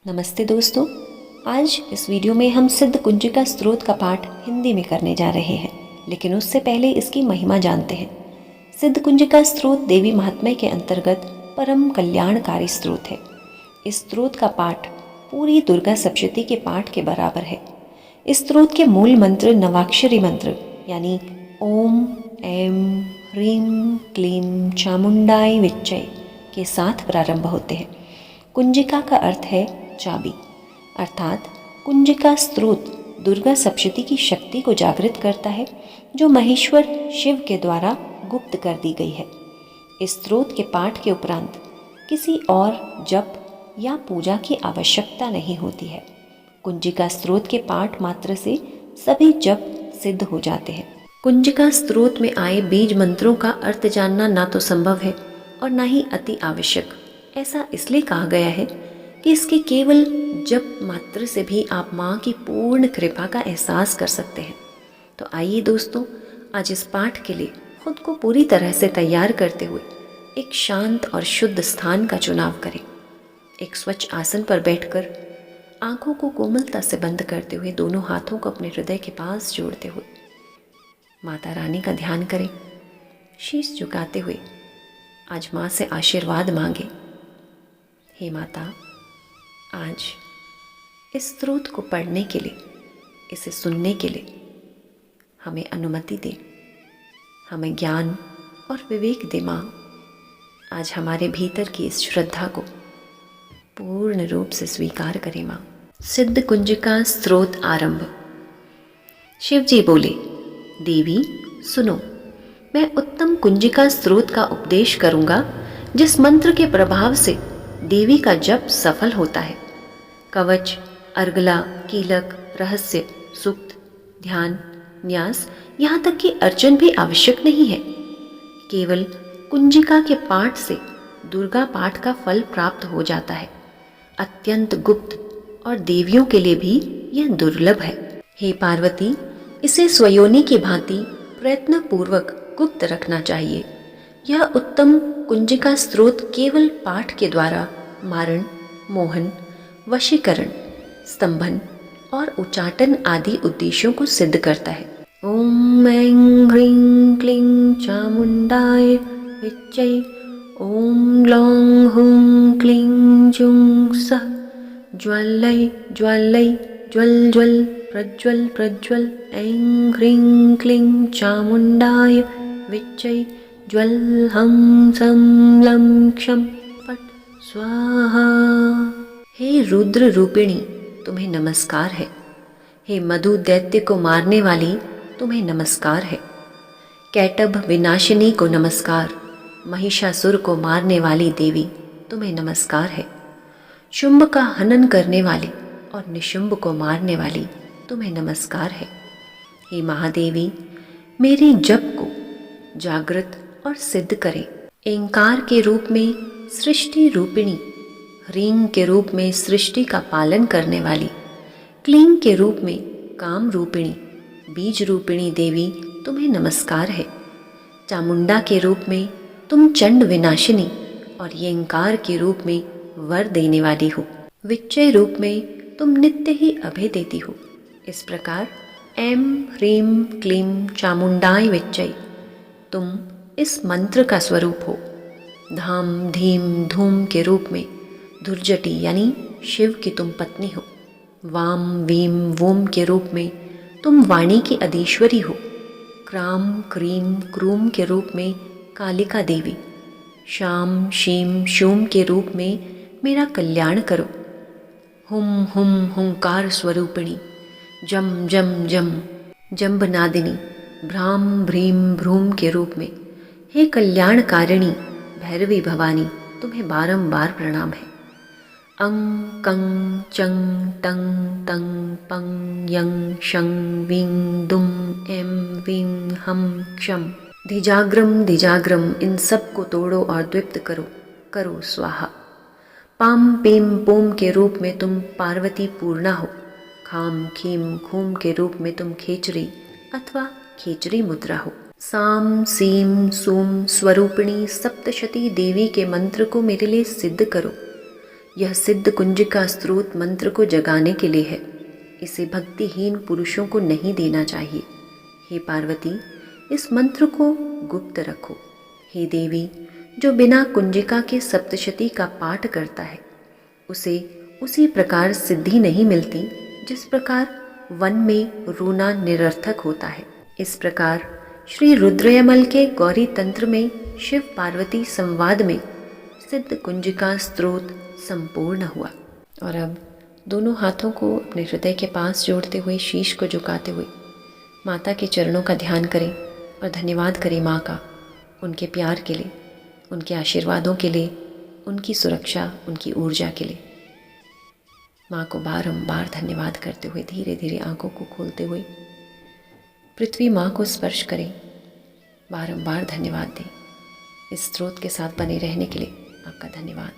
नमस्ते दोस्तों। आज इस वीडियो में हम सिद्ध कुंजिका स्तोत्र का पाठ हिंदी में करने जा रहे हैं, लेकिन उससे पहले इसकी महिमा जानते हैं। सिद्ध कुंजिका स्तोत्र देवी महात्म्य के अंतर्गत परम कल्याणकारी स्तोत्र है। इस स्तोत्र का पाठ पूरी दुर्गा सप्तशती के पाठ के बराबर है। इस स्तोत्र के मूल मंत्र नवाक्षरी मंत्र यानी ओम ऐं ह्रीं क्लीं चामुंडाय विच्चय के साथ प्रारंभ होते हैं। कुंजिका का अर्थ है चाबी, अर्थात कुंजिका स्तोत्र दुर्गा सप्तशती की शक्ति को जागृत करता है, जो महेश्वर शिव के द्वारा गुप्त कर दी गई है। इस स्तोत्र के पाठ के उपरांत किसी और जप या पूजा की आवश्यकता नहीं होती है। कुंजिका स्तोत्र के पाठ मात्र से सभी जप सिद्ध हो जाते हैं। कुंजिका स्तोत्र में आए बीज मंत्रों का अर्थ जानना ना तो संभव है और ना ही अति आवश्यक। ऐसा इसलिए कहा गया है कि इसके केवल जप मात्र से भी आप माँ की पूर्ण कृपा का एहसास कर सकते हैं। तो आइए दोस्तों, आज इस पाठ के लिए खुद को पूरी तरह से तैयार करते हुए एक शांत और शुद्ध स्थान का चुनाव करें। एक स्वच्छ आसन पर बैठकर आंखों को कोमलता से बंद करते हुए दोनों हाथों को अपने हृदय के पास जोड़ते हुए माता रानी का ध्यान करें। शीश झुकाते हुए आज माँ से आशीर्वाद मांगे। हे माता, आज इस स्तोत्र को पढ़ने के लिए, इसे सुनने के लिए हमें अनुमति दे, हमें ज्ञान और विवेक दे माँ। आज हमारे भीतर की इस श्रद्धा को पूर्ण रूप से स्वीकार करें माँ। सिद्ध कुंजिका स्तोत्र आरंभ। शिव जी बोले, देवी सुनो, मैं उत्तम कुंजिका स्तोत्र का उपदेश करूंगा, जिस मंत्र के प्रभाव से देवी का जप सफल होता है। कवच, अर्गला, कीलक, रहस्य, सूक्त, ध्यान, न्यास, यहाँ तक कि अर्चन भी आवश्यक नहीं है। केवल कुंजिका के पाठ से दुर्गा पाठ का फल प्राप्त हो जाता है। अत्यंत गुप्त और देवियों के लिए भी यह दुर्लभ है। हे पार्वती, इसे स्वयोनि की भांति प्रयत्न पूर्वक गुप्त रखना चाहिए। यह उत्तम कुंजिका स्तोत्र केवल पाठ के द्वारा मारण, मोहन, वशीकरण, स्तंभन और उच्चाटन आदि उद्देश्यों को सिद्ध करता है। ओम ऐं ह्रीं क्लीं चामुंडाय विच्चै। ओम ग्लौं हूं क्लीं जुं सः ज्वालै ज्वालै ज्वल ज्वल प्रज्वल प्रज्वल। ऐं ह्रीं क्लीं चामुंडाय विच्चै ज्वल हं सं लं क्षं फट् स्वाहा। हे रुद्र रूपिणी, तुम्हें नमस्कार है। हे मधु दैत्य को मारने वाली, तुम्हें नमस्कार है। कैटभ विनाशिनी को नमस्कार। महिषासुर को मारने वाली देवी, तुम्हें नमस्कार है। शुंभ का हनन करने वाली और निशुंभ को मारने वाली, तुम्हें नमस्कार है। हे महादेवी, मेरे जप को जागृत और सिद्ध करें। एंकार के रूप में सृष्टि रूपिणी, ह्रीं के रूप में सृष्टि का पालन करने वाली, क्लीं के रूप में काम रूपिणी, बीज रूपिणी देवी, तुम्हें नमस्कार है। चामुंडा के रूप में तुम चंड विनाशिनी और येंकार के रूप में वर देने वाली हो। विच्चय रूप में तुम नित्य ही अभय देती हो। इस प्रकार ऐं ह्रीं क्लीं चामुंडाय विच्चय, तुम इस मंत्र का स्वरूप हो। धाम धीम धूम के रूप में धुर्जटी यानी शिव की तुम पत्नी हो। वाम वीम वोम के रूप में तुम वाणी की अधीश्वरी हो। क्राम क्रीम क्रूम के रूप में कालिका देवी। शाम शीम शूम के रूप में मेरा कल्याण करो। हुम हुम हुंकार स्वरूपिणी, जम जम जम जम्बनादिनी, भ्राम भ्रीम भ्रूम के रूप में हे कल्याणकारिणी भैरवी भवानी, तुम्हें बारंबार प्रणाम है। अंग कंग चंग टंग तंग पंग यंग शंग विंग दुम एम विंग हम क्षम। धिजाग्रम इन सब को तोड़ो और द्विप्त करो, करो स्वाहा। पाम पीम पोम के रूप में तुम पार्वती पूर्णा हो। खाम खीम खूम के रूप में तुम खेचरी अथवा खेचरी मुद्रा हो। साम सीम सूम स्वरूपिणी सप्तशती देवी के मंत्र को मेरे लिए सिद्ध करो। यह सिद्ध कुंजिका स्त्रोत मंत्र को जगाने के लिए है। इसे भक्तिहीन पुरुषों को नहीं देना चाहिए। हे पार्वती, इस मंत्र को गुप्त रखो। हे देवी, जो बिना कुंजिका के सप्तशती का पाठ करता है उसे उसी प्रकार सिद्धि नहीं मिलती जिस प्रकार वन में रोना निरर्थक होता है। इस प्रकार श्री रुद्रयमल के गौरी तंत्र में शिव पार्वती संवाद में सिद्ध कुंजिका स्त्रोत संपूर्ण हुआ। और अब दोनों हाथों को अपने हृदय के पास जोड़ते हुए, शीश को झुकाते हुए माता के चरणों का ध्यान करें और धन्यवाद करें माँ का, उनके प्यार के लिए, उनके आशीर्वादों के लिए, उनकी सुरक्षा, उनकी ऊर्जा के लिए। माँ को बारंबार धन्यवाद करते हुए धीरे धीरे आंखों को खोलते हुए पृथ्वी माँ को स्पर्श करें, बारंबार धन्यवाद दें। इस स्रोत के साथ बने रहने के लिए आपका धन्यवाद।